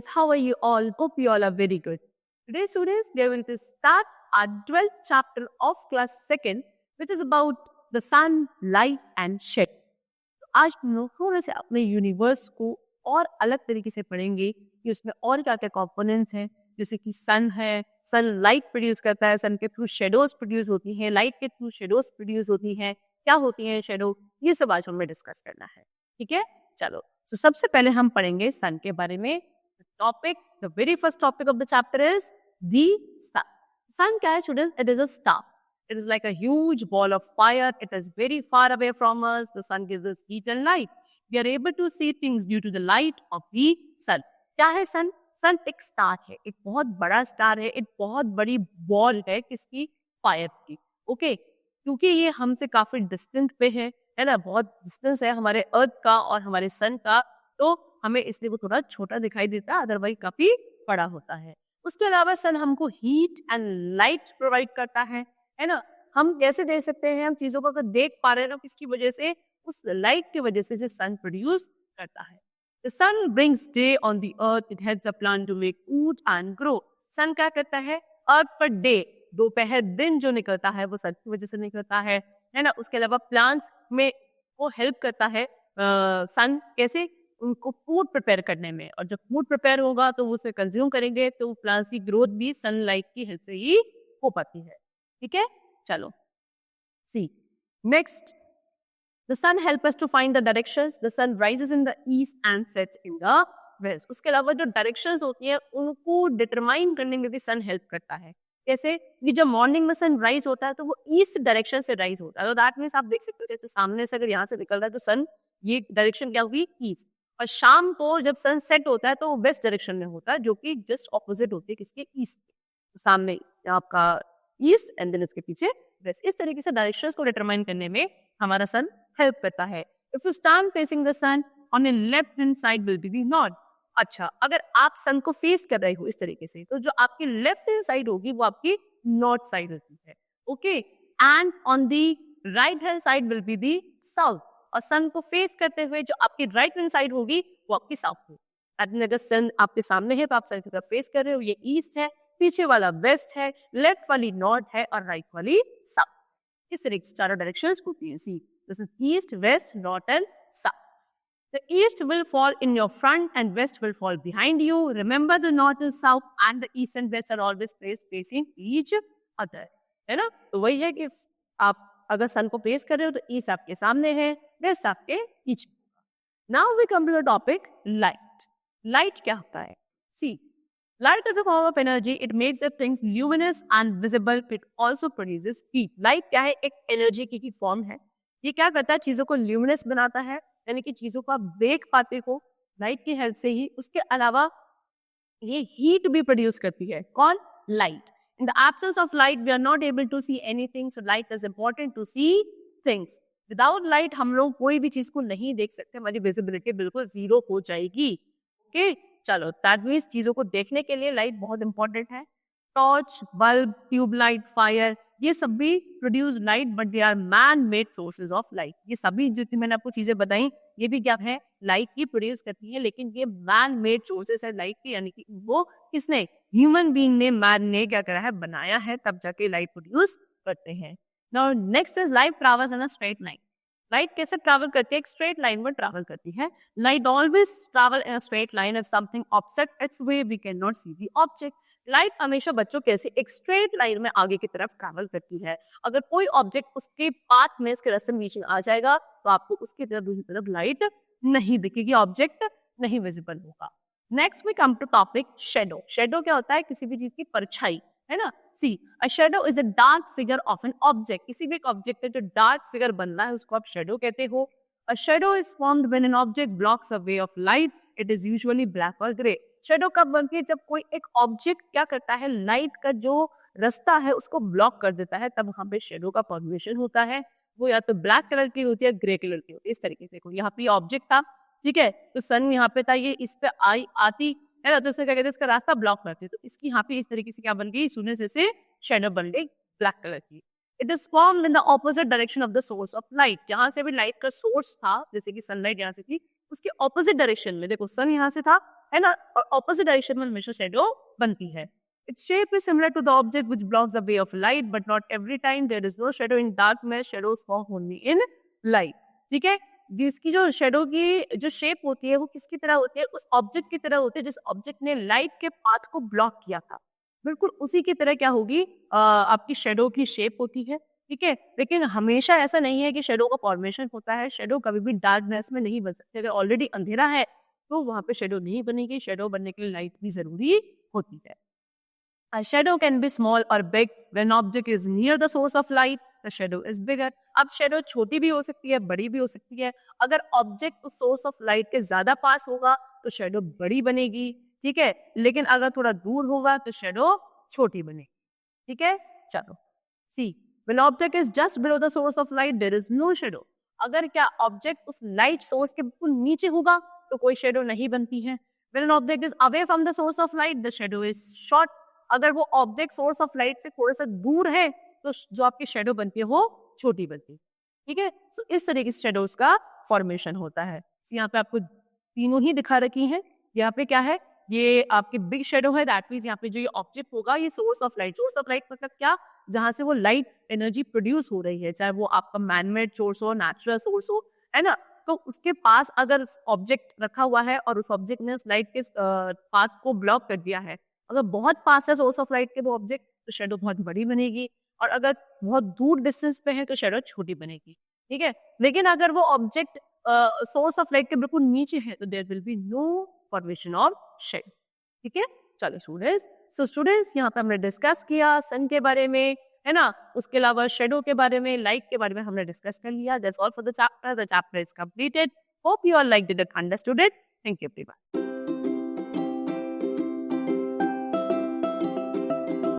students, how are you all? Hope you all are very good. Today, students, we are going to start our 12th chapter of class 2nd, which is about the sun, light and shadow. तो आज हम लोग थोड़े से अपने universe को और अलग तरीके से पढ़ेंगे कि उसमें और क्या क्या कंपोनेंट्स हैं, जैसे कि सन है, सन लाइट प्रोड्यूस करता है, सन के थ्रू शेडोज प्रोड्यूस होती हैं, लाइट के थ्रू शेडोज प्रोड्यूस होती हैं, क्या होती हैं शेडो, ये सब आज हमें डिस्कस करना है. ठीक है, चलो. तो सबसे पहले हम पढ़ेंगे सन के बारे में. Topic, the very first topic of the chapter is the sun. Sun क्या है students? It is a star. It is like a huge ball of fire. It is very far away from us. The sun gives us heat and light. We are able to see things due to the light of the sun. क्या है सन? सन एक star है, एक बहुत बड़ा star है, एक बहुत बड़ी बॉल है किसकी? फायर की. ओके, क्योंकि ये हमसे काफी डिस्टेंट पे है ना, बहुत डिस्टेंस है हमारे अर्थ का और हमारे सन का, तो हमें इसलिए वो थोड़ा छोटा दिखाई देता है, अदरवाइज काफी बड़ा होता है. उसके अलावा सन हमको हीट एंड लाइट प्रोवाइड करता है ना. हम कैसे दे सकते हैं? हम चीजों को अगर देख पा रहे हैं ना, किसकी वजह से? उस लाइट की वजह से सन प्रोड्यूस करता है. The sun brings day on the earth. It helps a plant to make food and grow. सन क्या करता है? अर्थ पर डे, दोपहर दिन जो निकलता है वो सन की वजह से निकलता है ना. उसके अलावा प्लांट्स में वो हेल्प करता है सन. कैसे? उनको फूड प्रिपेयर करने में, और जब फूड प्रिपेयर होगा तो वो उसे कंज्यूम करेंगे, तो प्लांट्स की ग्रोथ भी सनलाइट की हेल्प से ही हो पाती है. ठीक है, चलो. सी next, the sun help us to find the directions. The sun rises in the east and sets in the west. उसके अलावा जो डायरेक्शंस होती हैं उनको डिटरमाइन करने में भी सन हेल्प करता है. जैसे कि जब मॉर्निंग में सन राइज होता है तो वो ईस्ट डायरेक्शन से राइज होता है, तो दैट मीन्स आप देख सकते हो जैसे सामने से अगर यहाँ से निकल रहा है तो सन, ये डायरेक्शन क्या हुई? ईस्ट. और शाम को जब सन सेट होता है तो वो वेस्ट डायरेक्शन में होता है, जो कि जस्ट ऑपोजिट होती है किसके? ईस्ट के. तो सामने आपका ईस्ट एंड देन इसके पीछे वेस्ट. इस तरीके से डायरेक्शंस को डिटरमाइन करने में हमारा सन हेल्प करता है. If you stand facing the sun, on your left hand side will be the north. अच्छा, अगर आप सन को फेस कर रहे हो इस तरीके से, तो जो आपकी लेफ्ट हैंड साइड होगी वो आपकी नॉर्थ साइड होती है. Okay, and on the right hand side will be the south. और सन को फेस करते हुए जो आपकी राइट हैंड साइड होगी वो आपकी साउथ होगी. अगर सन आपके सामने है तो आप सन की तरफ फेस कर रहे हो, ये ईस्ट है, पीछे वाला वेस्ट है, लेफ्ट वाली नॉर्थ है और राइट वाली साउथ. इस तरीके से चारों डायरेक्शंस होती हैं. सी, this is east, west, north and south. The east will fall in your front and west will fall behind you. Remember, the north and south and the east and west are always placed facing each other. है ना? तो वही है कि आप अगर सन को face कर रहे हो तो ईस्ट आपके सामने है, वेस्ट आपके पीछे. Now we come to the topic light. Light क्या होता है? See, light is a form of energy. It makes the things luminous and visible. It also produces heat. Light क्या है? एक एनर्जी की फॉर्म है. ये क्या करता है? चीजों को ल्यूमिनस बनाता है, यानी कि चीजों को आप देख पाते हो लाइट की हेल्प से ही. उसके अलावा ये हीट भी प्रोड्यूस करती है. कौन? Light. In the absence of light we are not able to see anything, so light is important to see things. Without light हम लोग कोई भी चीज को नहीं देख सकते, हमारी विजिबिलिटी बिल्कुल जीरो हो जाएगी. ओके, चलो, दैट मीन्स चीजों को देखने के लिए लाइट बहुत इंपॉर्टेंट है. टॉर्च, बल्ब, ट्यूबलाइट, फायर, ये सब भी produce light, but they are man made sources of light. ये सभी जितनी मैंने आपको चीजें बताई ये भी क्या है? लाइट की प्रोड्यूस करती है, लेकिन ये मैन मेड सोर्सेज है लाइट की, यानी कि वो किसने? ह्यूमन बीइंग ने, मैन ने क्या करा है? बनाया है, तब जाके लाइट प्रोड्यूस करते हैं. Now next is light travels in a straight line. Light कैसे ट्रैवल करती है? एक स्ट्रेट लाइन में ट्रैवल करती है. Light always travel in a straight line. If something obstruct its way we can not see the object. Light हमेशा बच्चों कैसे एक स्ट्रेट लाइन में आगे की तरफ ट्रैवल करती है. अगर कोई ऑब्जेक्ट उसके पाथ में, इसके रास्ते में बीच में आ जाएगा तो आपको उसकी तरफ दूसरी तरफ लाइट नहीं दिखेगी, ऑब्जेक्ट नहीं विजिबल होगा. Next we come to topic shadow. Shadow क्या होता है? किसी भी चीज की परछाई, है ना. See, a shadow is a dark figure of an object. किसी भी एक ऑब्जेक्ट पे जो डार्क फिगर बन रहा है उसको आप शेडो कहते हो. अ shadow is formed when an object blocks a way of light. It is usually black और ग्रे. शेडो कब बनती है? जब कोई एक ऑब्जेक्ट क्या करता है? लाइट का जो रास्ता है उसको ब्लॉक कर देता है, तब वहां पे शेडो का फॉर्मेशन होता है. वो या तो ब्लैक कलर की होती है, ग्रे कलर की होती है. इस तरीके से देखो, यहाँ पे ऑब्जेक्ट था, ठीक है, तो सन यहाँ पे था, ये इस पे आती है ना, तो इससे क्या कहते हैं? इसका रास्ता ब्लॉक करते. तो इसकी यहाँ पे इस तरीके से क्या बन गई? सोने से शेडो बन गई ब्लैक कलर की. It is formed in the opposite direction of the source of light. जहां से भी लाइट का सोर्स था, जैसे कि सनलाइट यहाँ से थी, उसके ऑपोजिट डायरेक्शन में, देखो सन यहाँ से था, है ना, और ऑपोजिट डायरेक्शन में हमेशा शेडो बनती है. Its shape is similar to the object which blocks the way of light, but not every time. There is no shadow in darkness. Shadows form only in light. ठीक है, जिसकी जो shadow की जो शेप होती है वो किसकी तरह होती है, उस ऑब्जेक्ट की तरह होती है जिस ऑब्जेक्ट ने लाइट के पाथ को ब्लॉक किया था. बिल्कुल उसी की तरह क्या होगी, आपकी शेडो की शेप होती है. ठीक है, लेकिन हमेशा ऐसा नहीं है कि शेडो का फॉर्मेशन होता है. शेडो कभी भी डार्कनेस में नहीं बन सकती. अगर ऑलरेडी अंधेरा है तो वहां पे शेडो नहीं बनेगी. शेडो बनने के लिए लाइट भी जरूरी होती है. A shadow can be small or big. When object is near the source of light, the shadow is bigger. अब शेडो छोटी भी हो सकती है, बड़ी भी हो सकती है. अगर ऑब्जेक्ट उस सोर्स ऑफ लाइट के ज्यादा पास होगा तो शेडो बड़ी बनेगी. ठीक है, लेकिन अगर थोड़ा दूर होगा तो शेडो छोटी बनेगी. ठीक है, चलो सी. When object is just below the source of light, there is no shadow. अगर क्या ऑब्जेक्ट उस लाइट सोर्स के बिल्कुल नीचे होगा तो कोई शेडो नहीं बनती है. When an object is away from the source of light, the shadow is short. अगर वो ऑब्जेक्ट सोर्स ऑफ लाइट से थोड़ा सा दूर है तो जो आपकी शेडो बनती है वो छोटी बनती है. ठीक है, तो इस तरीके से शेडोज का फॉर्मेशन होता है. यहाँ पे आपको तीनों ही दिखा रखी हैं. यहाँ पे क्या है, ये आपकी बिग शेडो है. दैट मींस यहाँ पे जो ये ऑब्जेक्ट होगा ये source of light. Source of light मतलब क्या, जहां से वो लाइट एनर्जी प्रोड्यूस हो रही है, चाहे वो आपका मैनमेड सोर्स हो, नेचुरल सोर्स हो, है ना. तो उसके पास अगर ऑब्जेक्ट रखा हुआ है और उस ऑब्जेक्ट ने उस लाइट के पाथ को ब्लॉक कर दिया है, अगर बहुत पास है सोर्स ऑफ लाइट के वो ऑब्जेक्ट तो शेडो बहुत बड़ी बनेगी, और अगर बहुत दूर डिस्टेंस पे है तो शेडो छोटी बनेगी. ठीक है, लेकिन अगर वो ऑब्जेक्ट सोर्स ऑफ लाइट के बिल्कुल नीचे है तो there will be no formation of shadow. ठीक है, चलो स्टूडेंट्स. सो स्टूडेंट्स, यहाँ पे हमने डिस्कस किया सन के बारे में, है ना. उसके अलावा शेडो के बारे में, लाइट के बारे में हमने डिस्कस कर लिया. That's all for the chapter. The chapter is completed. Hope you all liked it, understood it. Thank you everyone.